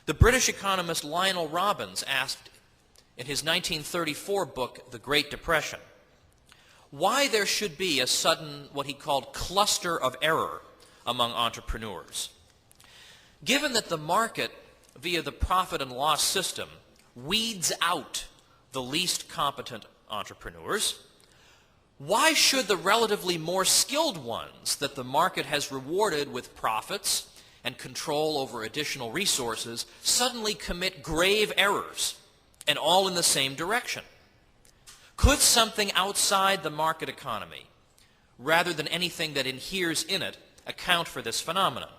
The British economist Lionel Robbins asked in his 1934 book, The Great Depression, why there should be a sudden, what he called, cluster of error among entrepreneurs. Given that the market, via the profit and loss system, weeds out the least competent entrepreneurs, why should the relatively more skilled ones that the market has rewarded with profits and control over additional resources suddenly commit grave errors, and all in the same direction? Could something outside the market economy, rather than anything that inheres in it, account for this phenomenon?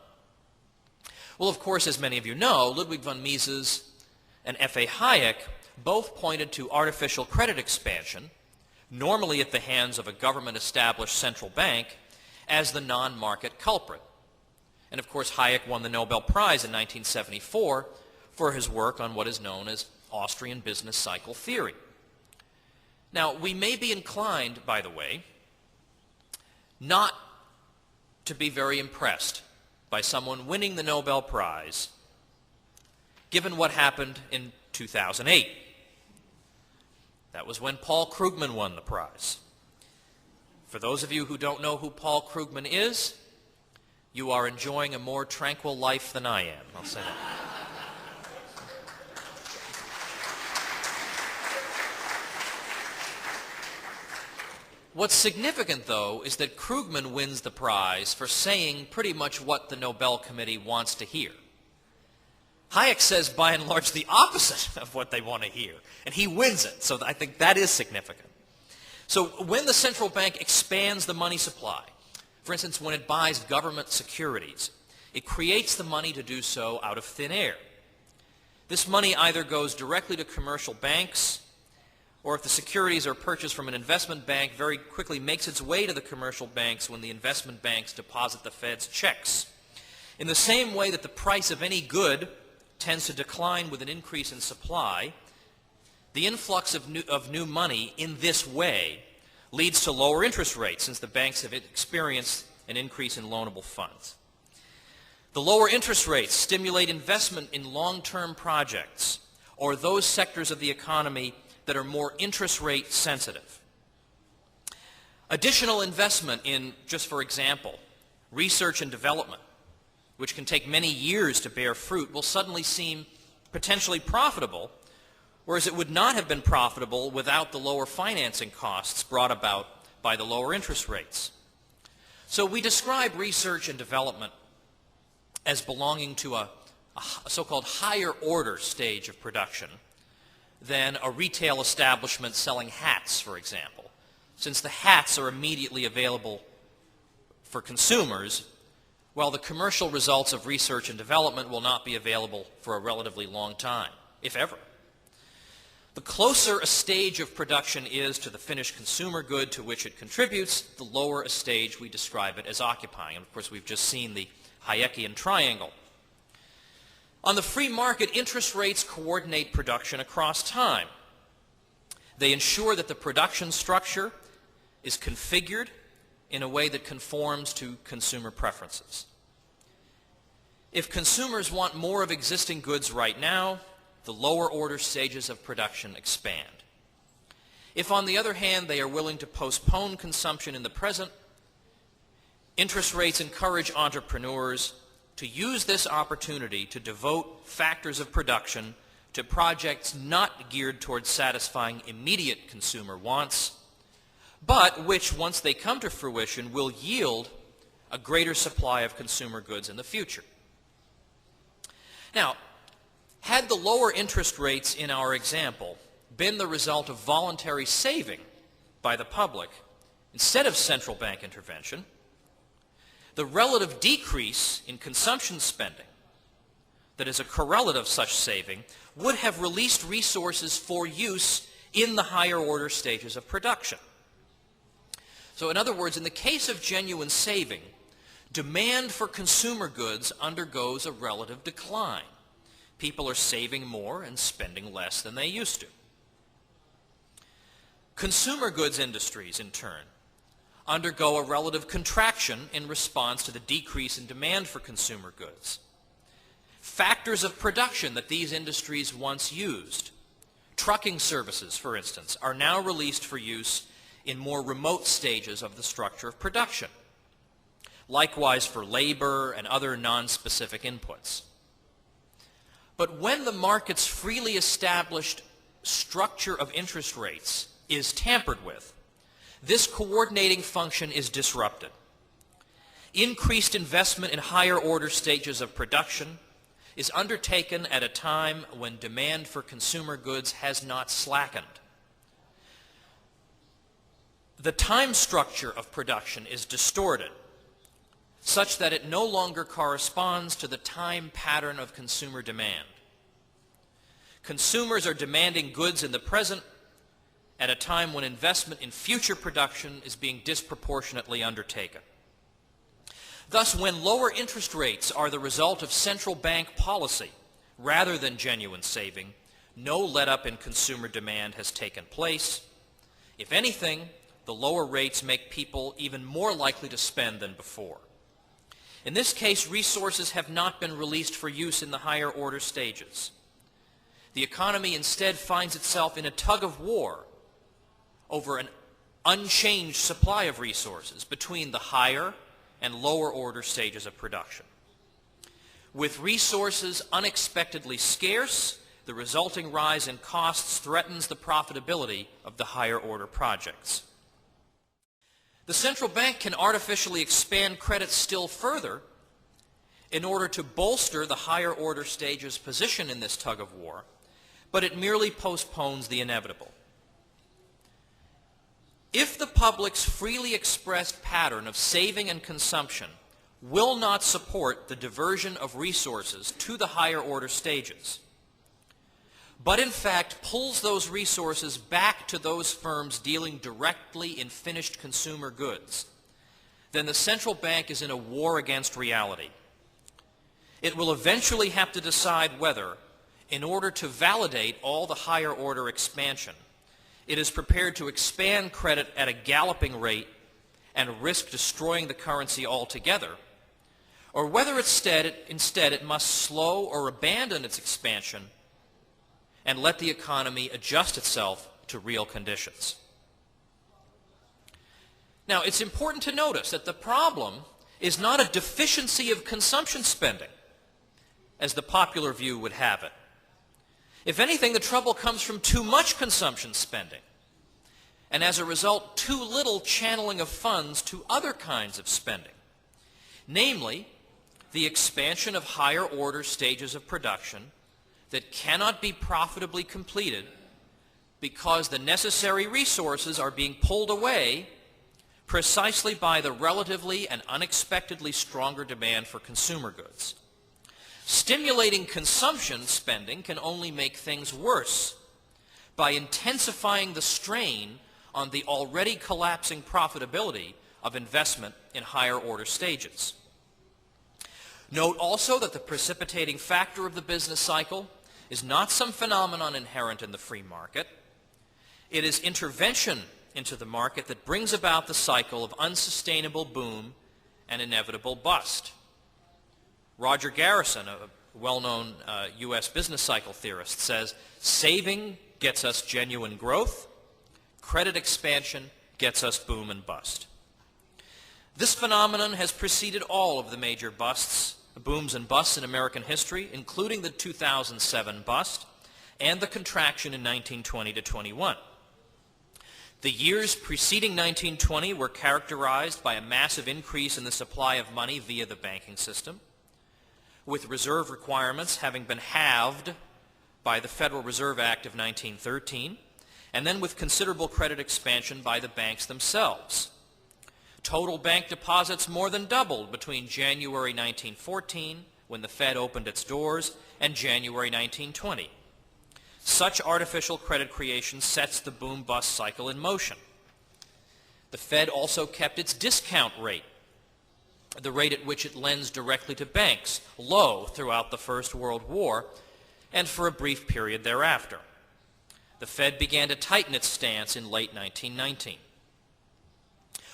Well, of course, as many of you know, Ludwig von Mises and F.A. Hayek both pointed to artificial credit expansion, normally at the hands of a government-established central bank, as the non-market culprit. And of course, Hayek won the Nobel Prize in 1974 for his work on what is known as Austrian business cycle theory. Now, we may be inclined, by the way, not to be very impressed by someone winning the Nobel Prize, given what happened in 2008. That was when Paul Krugman won the prize. For those of you who don't know who Paul Krugman is, you are enjoying a more tranquil life than I am, I'll say that. What's significant, though, is that Krugman wins the prize for saying pretty much what the Nobel Committee wants to hear. Hayek says, by and large, the opposite of what they want to hear, and he wins it. So I think that is significant. So when the central bank expands the money supply, for instance, when it buys government securities, it creates the money to do so out of thin air. This money either goes directly to commercial banks, or if the securities are purchased from an investment bank, very quickly makes its way to the commercial banks when the investment banks deposit the Fed's checks. In the same way that the price of any good tends to decline with an increase in supply, the influx of new money in this way leads to lower interest rates, since the banks have experienced an increase in loanable funds. The lower interest rates stimulate investment in long-term projects or those sectors of the economy that are more interest rate sensitive. Additional investment in, just for example, research and development, which can take many years to bear fruit, will suddenly seem potentially profitable, whereas it would not have been profitable without the lower financing costs brought about by the lower interest rates. So we describe research and development as belonging to a so-called higher order stage of production than a retail establishment selling hats, for example, since the hats are immediately available for consumers, while the commercial results of research and development will not be available for a relatively long time, if ever. The closer a stage of production is to the finished consumer good to which it contributes, the lower a stage we describe it as occupying. And of course, we've just seen the Hayekian triangle. On the free market, interest rates coordinate production across time. They ensure that the production structure is configured in a way that conforms to consumer preferences. If consumers want more of existing goods right now, the lower order stages of production expand. If, on the other hand, they are willing to postpone consumption in the present, interest rates encourage entrepreneurs to use this opportunity to devote factors of production to projects not geared towards satisfying immediate consumer wants, but which, once they come to fruition, will yield a greater supply of consumer goods in the future. Now, had the lower interest rates in our example been the result of voluntary saving by the public instead of central bank intervention, the relative decrease in consumption spending that is a correlative of such saving would have released resources for use in the higher order stages of production. So in other words, in the case of genuine saving, demand for consumer goods undergoes a relative decline. People are saving more and spending less than they used to. Consumer goods industries, in turn, undergo a relative contraction in response to the decrease in demand for consumer goods. Factors of production that these industries once used, trucking services, for instance, are now released for use in more remote stages of the structure of production. Likewise for labor and other non-specific inputs. But when the market's freely established structure of interest rates is tampered with, this coordinating function is disrupted. Increased investment in higher order stages of production is undertaken at a time when demand for consumer goods has not slackened. The time structure of production is distorted, such that it no longer corresponds to the time pattern of consumer demand. Consumers are demanding goods in the present at a time when investment in future production is being disproportionately undertaken. Thus, when lower interest rates are the result of central bank policy rather than genuine saving, no let-up in consumer demand has taken place. If anything, the lower rates make people even more likely to spend than before. In this case, resources have not been released for use in the higher order stages. The economy instead finds itself in a tug of war over an unchanged supply of resources between the higher and lower order stages of production. With resources unexpectedly scarce, the resulting rise in costs threatens the profitability of the higher order projects. The central bank can artificially expand credit still further in order to bolster the higher order stages' position in this tug of war, but it merely postpones the inevitable. If the public's freely expressed pattern of saving and consumption will not support the diversion of resources to the higher order stages, but in fact pulls those resources back to those firms dealing directly in finished consumer goods, then the central bank is in a war against reality. It will eventually have to decide whether, in order to validate all the higher order expansion, it is prepared to expand credit at a galloping rate and risk destroying the currency altogether, or whether instead it must slow or abandon its expansion and let the economy adjust itself to real conditions. Now, it's important to notice that the problem is not a deficiency of consumption spending, as the popular view would have it. If anything, the trouble comes from too much consumption spending, and as a result, too little channeling of funds to other kinds of spending, namely, the expansion of higher order stages of production that cannot be profitably completed because the necessary resources are being pulled away precisely by the relatively and unexpectedly stronger demand for consumer goods. Stimulating consumption spending can only make things worse by intensifying the strain on the already collapsing profitability of investment in higher order stages. Note also that the precipitating factor of the business cycle is not some phenomenon inherent in the free market. It is intervention into the market that brings about the cycle of unsustainable boom and inevitable bust. Roger Garrison, a well-known U.S. business cycle theorist, says, saving gets us genuine growth, credit expansion gets us boom and bust. This phenomenon has preceded all of the major booms and busts in American history, including the 2007 bust and the contraction in 1920 to 21. The years preceding 1920 were characterized by a massive increase in the supply of money via the banking system, with reserve requirements having been halved by the Federal Reserve Act of 1913, and then with considerable credit expansion by the banks themselves. Total bank deposits more than doubled between January 1914, when the Fed opened its doors, and January 1920. Such artificial credit creation sets the boom-bust cycle in motion. The Fed also kept its discount rate, the rate at which it lends directly to banks, low throughout the First World War and for a brief period thereafter. The Fed began to tighten its stance in late 1919.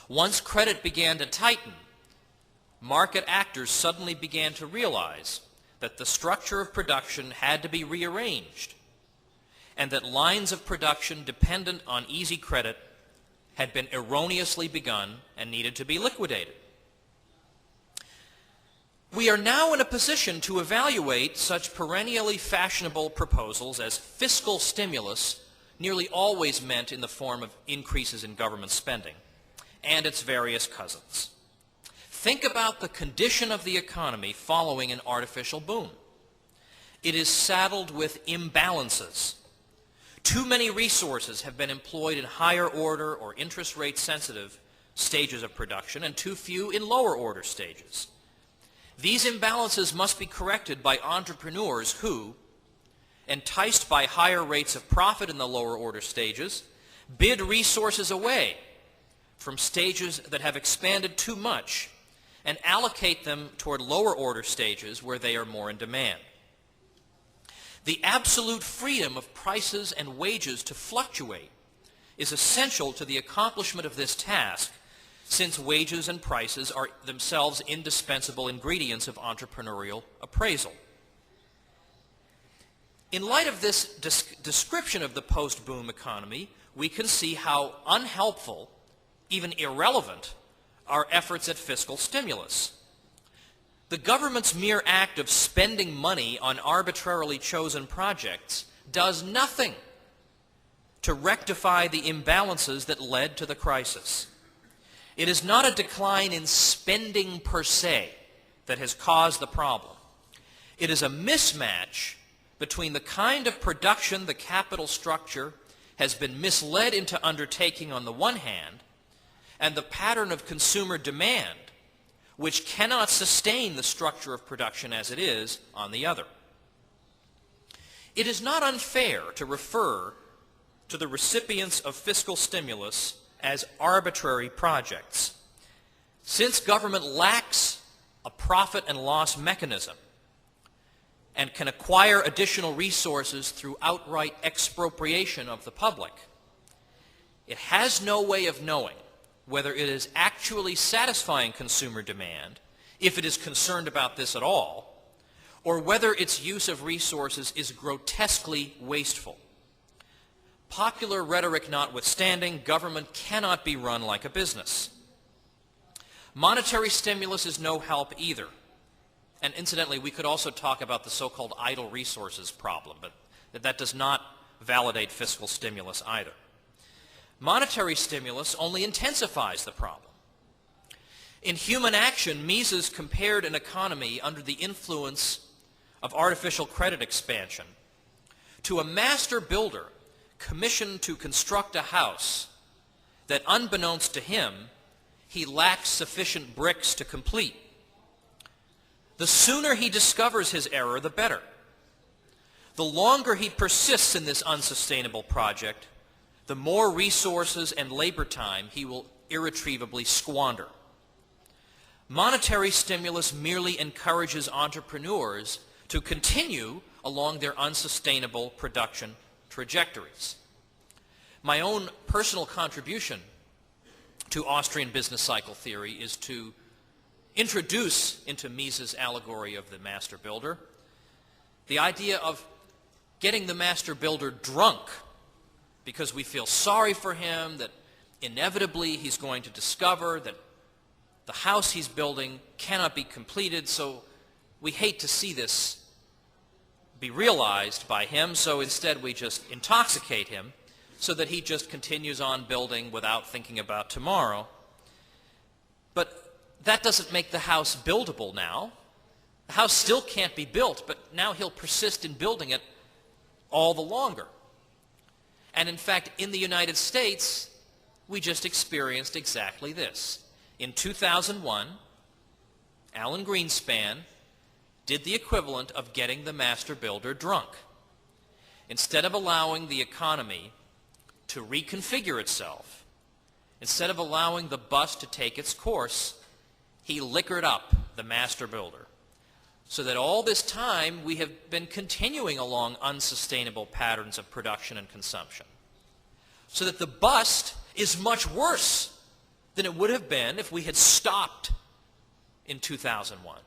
Once credit began to tighten, market actors suddenly began to realize that the structure of production had to be rearranged, and that lines of production dependent on easy credit had been erroneously begun and needed to be liquidated. We are now in a position to evaluate such perennially fashionable proposals as fiscal stimulus, nearly always meant in the form of increases in government spending, and its various cousins. Think about the condition of the economy following an artificial boom. It is saddled with imbalances. Too many resources have been employed in higher order or interest rate sensitive stages of production, and too few in lower order stages. These imbalances must be corrected by entrepreneurs who, enticed by higher rates of profit in the lower order stages, bid resources away from stages that have expanded too much and allocate them toward lower order stages where they are more in demand. The absolute freedom of prices and wages to fluctuate is essential to the accomplishment of this task, since wages and prices are themselves indispensable ingredients of entrepreneurial appraisal. In light of this description of the post-boom economy, we can see how unhelpful, even irrelevant, are efforts at fiscal stimulus. The government's mere act of spending money on arbitrarily chosen projects does nothing to rectify the imbalances that led to the crisis. It is not a decline in spending per se that has caused the problem. It is a mismatch between the kind of production the capital structure has been misled into undertaking on the one hand, and the pattern of consumer demand, which cannot sustain the structure of production as it is, on the other. It is not unfair to refer to the recipients of fiscal stimulus as arbitrary projects. Since government lacks a profit and loss mechanism and can acquire additional resources through outright expropriation of the public, it has no way of knowing whether it is actually satisfying consumer demand, if it is concerned about this at all, or whether its use of resources is grotesquely wasteful. Popular rhetoric notwithstanding, government cannot be run like a business. Monetary stimulus is no help either. And incidentally, we could also talk about the so-called idle resources problem, but that does not validate fiscal stimulus either. Monetary stimulus only intensifies the problem. In Human Action, Mises compared an economy under the influence of artificial credit expansion to a master builder commissioned to construct a house that, unbeknownst to him, he lacks sufficient bricks to complete. The sooner he discovers his error, the better. The longer he persists in this unsustainable project, the more resources and labor time he will irretrievably squander. Monetary stimulus merely encourages entrepreneurs to continue along their unsustainable production trajectories. My own personal contribution to Austrian business cycle theory is to introduce into Mises' allegory of the master builder the idea of getting the master builder drunk because we feel sorry for him, that inevitably he's going to discover that the house he's building cannot be completed, so we hate to see this be realized by him, so instead we just intoxicate him so that he just continues on building without thinking about tomorrow. But that doesn't make the house buildable now. The house still can't be built, but now he'll persist in building it all the longer. And in fact, in the United States, we just experienced exactly this. In 2001, Alan Greenspan did the equivalent of getting the master builder drunk. Instead of allowing the economy to reconfigure itself, instead of allowing the bus to take its course, he liquored up the master builder. So that all this time we have been continuing along unsustainable patterns of production and consumption. So that the bust is much worse than it would have been if we had stopped in 2001.